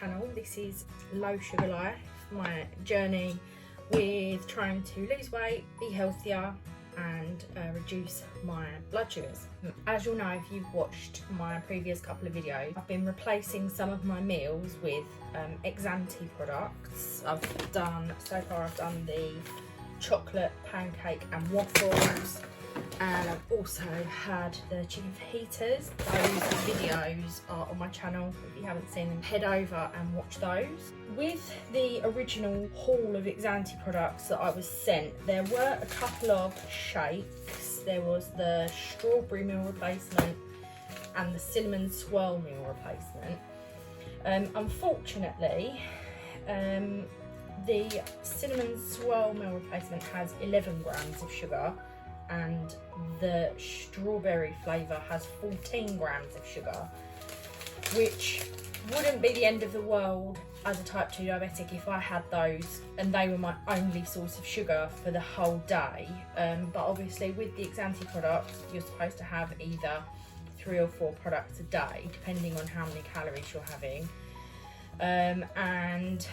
channel. This is Low Sugar Life, my journey with trying to lose weight, be healthier and reduce my blood sugars. As you'll know if you've watched my previous couple of videos, I've been replacing some of my meals with Exante products. I've done the chocolate pancake and waffles, and I've also had the chicken fajitas. Those videos are on my channel. If you haven't seen them, head over and watch those. With the original haul of Exante products that I was sent, there were a couple of shakes. There was the strawberry meal replacement and the cinnamon swirl meal replacement. Unfortunately, the cinnamon swirl meal replacement has 11 grams of sugar and the strawberry flavour has 14 grams of sugar, which wouldn't be the end of the world as a type 2 diabetic if I had those and they were my only source of sugar for the whole day. But obviously with the Exante products, you're supposed to have either 3 or 4 products a day, depending on how many calories you're having. And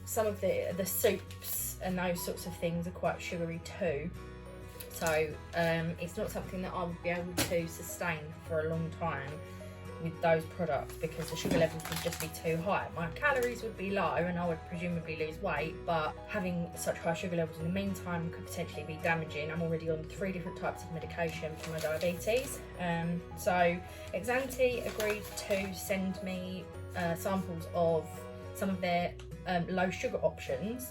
some of the soups and those sorts of things are quite sugary too. So it's not something that I would be able to sustain for a long time with those products because the sugar levels would just be too high. My calories would be low and I would presumably lose weight, but having such high sugar levels in the meantime could potentially be damaging. I'm already on 3 different types of medication for my diabetes. So Exante agreed to send me samples of some of their low sugar options.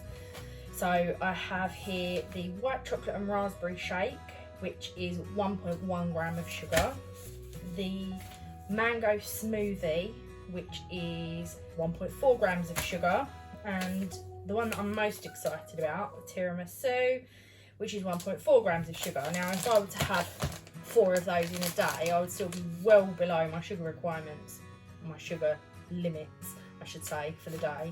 So I have here the white chocolate and raspberry shake, which is 1.1 gram of sugar. The mango smoothie, which is 1.4 grams of sugar. And the one that I'm most excited about, the tiramisu, which is 1.4 grams of sugar. Now, if I were to have 4 of those in a day, I would still be well below my sugar requirements, my sugar limits, I should say, for the day.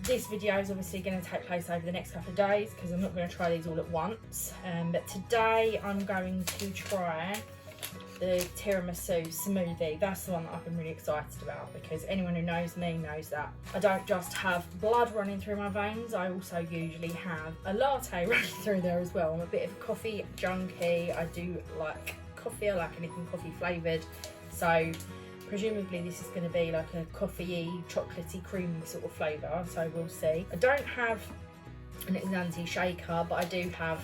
This video is obviously going to take place over the next couple of days because I'm not going to try these all at once. But today I'm going to try the tiramisu smoothie. That's the one that I've been really excited about because anyone who knows me knows that I don't just have blood running through my veins, I also usually have a latte running through there as well. I'm a bit of a coffee junkie. I do like coffee, I like anything coffee flavoured. So presumably this is going to be like a coffee-y, chocolatey, creamy sort of flavour, so we'll see. I don't have an Exante shaker, but I do have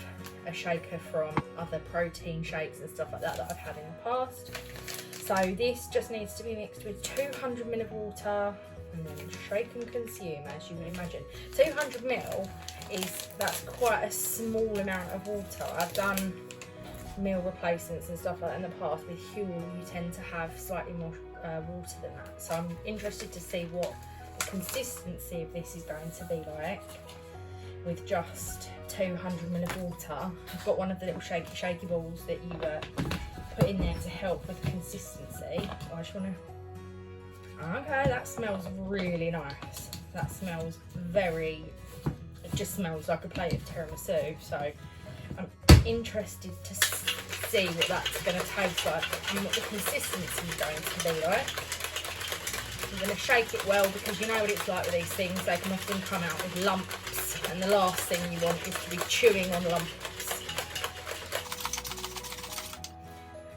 a shaker from other protein shakes and stuff like that that I've had in the past. So this just needs to be mixed with 200 ml of water and then shake and consume, as you would imagine. 200 ml that's quite a small amount of water. I've done meal replacements and stuff like that in the past. With Huel, you tend to have slightly more water than that, so I'm interested to see what the consistency of this is going to be like with just 200 ml of water. I've got one of the little shaky balls that you put in there to help with consistency. I just want to, okay, that smells really nice. That smells it just smells like a plate of tiramisu, so I'm interested to see what that's going to taste like and what the consistency is going to be like. I'm going to shake it well because you know what it's like with these things, they can often come out with lumps and the last thing you want is to be chewing on lumps.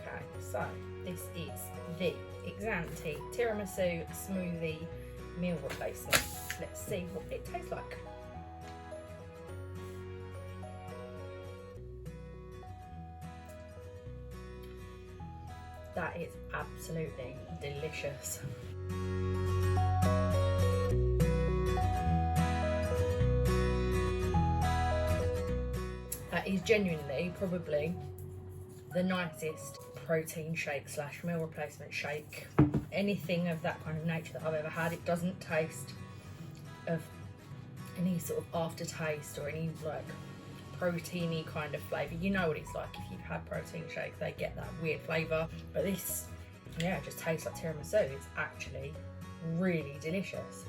Okay, so this is the Exante tiramisu smoothie meal replacement. Let's see what it tastes like. That is absolutely delicious. That is genuinely probably the nicest protein shake slash meal replacement shake, anything of that kind of nature that I've ever had. It doesn't taste of any sort of aftertaste or any like proteiny kind of flavour. You know what it's like if you've had protein shakes, they get that weird flavour. But this, yeah, it just tastes like tiramisu. It's actually really delicious.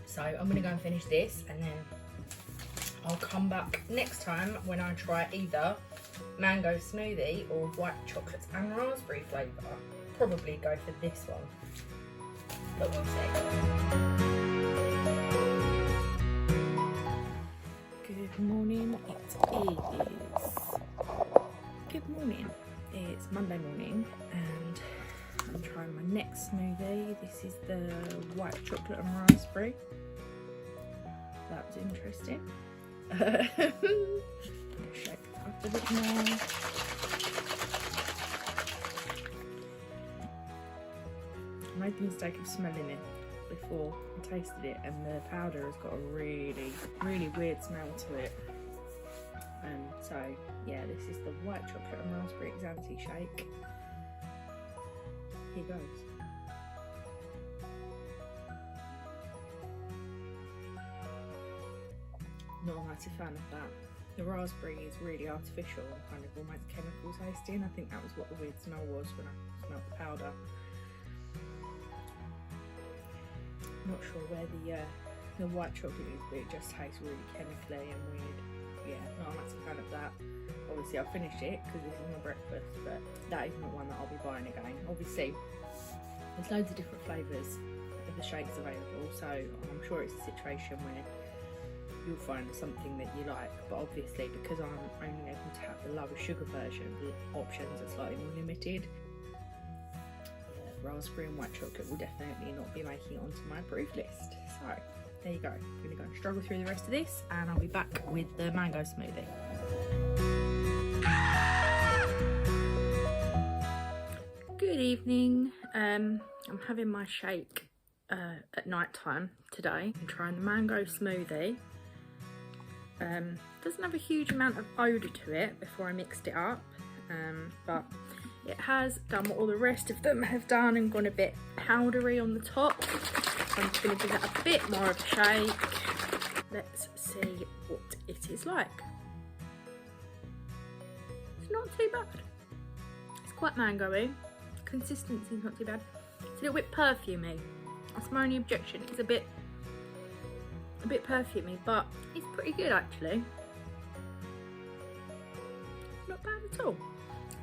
So I'm going to go and finish this and then I'll come back next time when I try either mango smoothie or white chocolate and raspberry flavour. Probably go for this one. but we'll see. Good morning, good morning. It's Monday morning and I'm trying my next smoothie. This is the white chocolate and raspberry. That was interesting. Shake it up a bit more. I made the mistake of smelling it before I tasted it, and the powder has got a really weird smell to it. So yeah, this is the white chocolate and raspberry Exante shake. Here goes. Not a massive fan of that. The raspberry is really artificial and kind of almost chemical tasting. I think that was what the weird smell was when I smelled the powder. Not sure where the white chocolate is, but it just tastes really chemically and weird. Yeah, not a massive fan of that. Obviously I'll finish it because this is my breakfast, but that is not one that I'll be buying again. Obviously there's loads of different flavours of the shakes available, so I'm sure it's a situation where you'll find something that you like, but obviously because I'm only able to have the lower sugar version, the options are slightly more limited. Raspberry and white chocolate will definitely not be making it onto my approved list. So there you go. I'm going to go and struggle through the rest of this and I'll be back with the mango smoothie. Good evening. I'm having my shake at night time today. I'm trying the mango smoothie. Doesn't have a huge amount of odour to it before I mixed it up, but it has done what all the rest of them have done and gone a bit powdery on the top. So I'm just going to give it a bit more of a shake. Let's see what it is like. It's not too bad. It's quite mango-y. Consistency is not too bad. It's a little bit perfumey. That's my only objection. It's a bit perfumey, but it's pretty good actually. Not bad at all.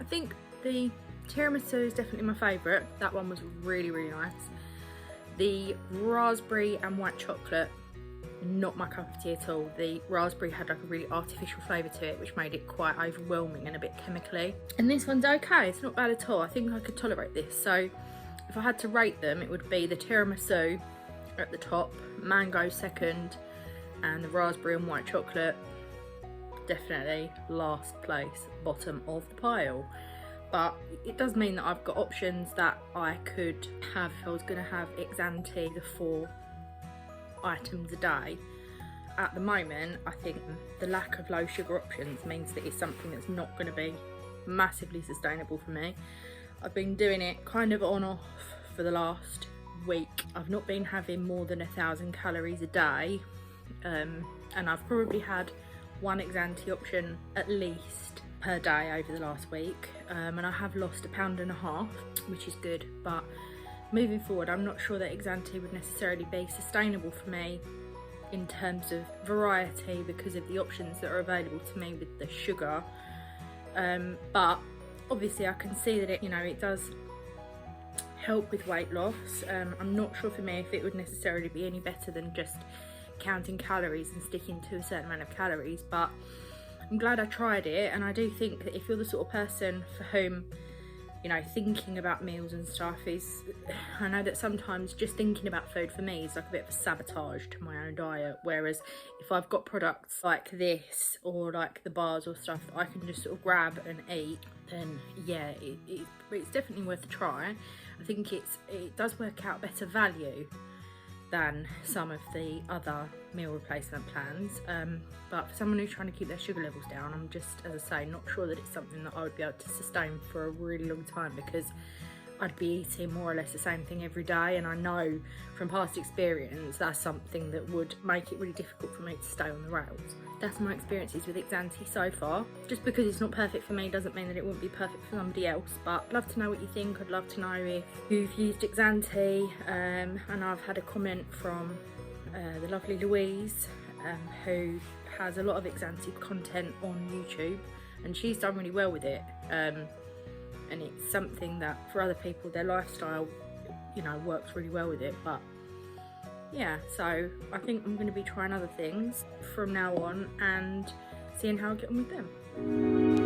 I think the tiramisu is definitely my favourite. That one was really nice. The raspberry and white chocolate, not my cup of tea at all. The raspberry had like a really artificial flavour to it, which made it quite overwhelming and a bit chemically. And this one's okay, it's not bad at all. I think I could tolerate this. So if I had to rate them, it would be the tiramisu at the top, mango second, and the raspberry and white chocolate definitely last place, bottom of the pile. But it does mean that I've got options that I could have if I was going to have Exante, the 4 items a day. At the moment, I think the lack of low sugar options means that it's something that's not going to be massively sustainable for me. I've been doing it kind of on off for the last week. I've not been having more than 1,000 calories a day, and I've probably had one Exante option at least per day over the last week, and I have lost 1.5 pounds, which is good. But moving forward, I'm not sure that Exante would necessarily be sustainable for me in terms of variety because of the options that are available to me with the sugar. But obviously I can see that it does help with weight loss. I'm not sure for me if it would necessarily be any better than just counting calories and sticking to a certain amount of calories, but I'm glad I tried it. And I do think that if you're the sort of person for whom thinking about meals and stuff I know that sometimes just thinking about food for me is like a bit of a sabotage to my own diet, whereas if I've got products like this or like the bars or stuff that I can just sort of grab and eat, then yeah, it's definitely worth a try. I think it does work out better value than some of the other meal replacement plans, but for someone who's trying to keep their sugar levels down, I'm just, as I say, not sure that it's something that I would be able to sustain for a really long time, because I'd be eating more or less the same thing every day, and I know from past experience that's something that would make it really difficult for me to stay on the rails. That's my experiences with Exante so far. Just because it's not perfect for me doesn't mean that it wouldn't be perfect for somebody else, but I'd love to know what you think. I'd love to know if you've used Exante, and I've had a comment from the lovely Louise, who has a lot of Exante content on YouTube, and she's done really well with it, and it's something that for other people, their lifestyle, you know, works really well with it. But yeah, so I think I'm going to be trying other things from now on and seeing how I get on with them.